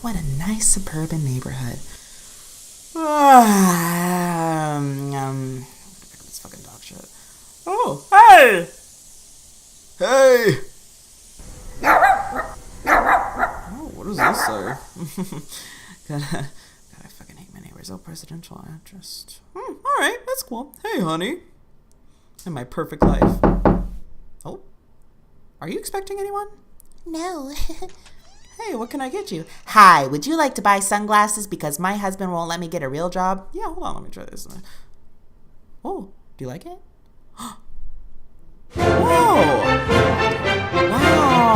What a nice suburban neighborhood. This fucking dog shit. Oh, hey! Hey! Oh, what does this say? God, I fucking hate my neighbors. Oh, presidential interest. Alright, that's cool. Hey, honey. In my perfect life. Oh, are you expecting anyone? No. Hey, what can I get you? Hi, would you like to buy sunglasses because my husband won't let me get a real job? Yeah, hold on, let me try this. Oh, do you like it? Whoa! Wow!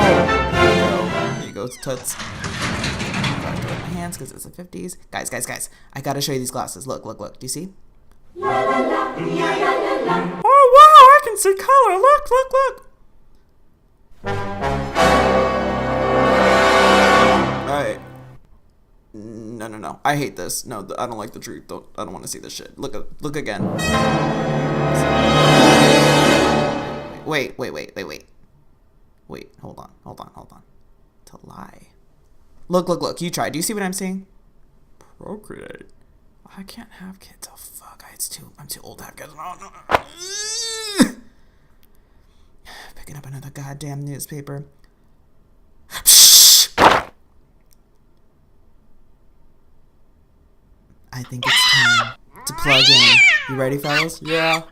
Here you go, toots. My hands because it's the 50s. Guys, I gotta show you these glasses. Look. Do you see? Oh, wow, I can see color. Look. Alright. No. I hate this. No, I don't like the truth. I don't want to see this shit. Look again. Wait. Wait, hold on. To lie. Look. You try. Do you see what I'm seeing? Procreate. I can't have kids. Oh, fuck. I'm too old to have kids. No. Picking up another goddamn newspaper. I think it's time to plug in. You ready, fellas? Yeah.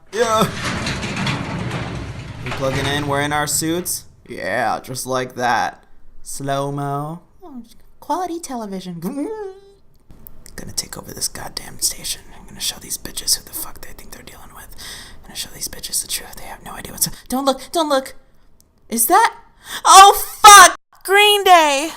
We plugging in, we're in our suits. Yeah, just like that. Slow-mo. Oh, quality television. Gonna take over this goddamn station. I'm gonna show these bitches who the fuck they think they're dealing with. I'm gonna show these bitches the truth. They have no idea what's up. Don't look. Is that? Oh, fuck! Green Day!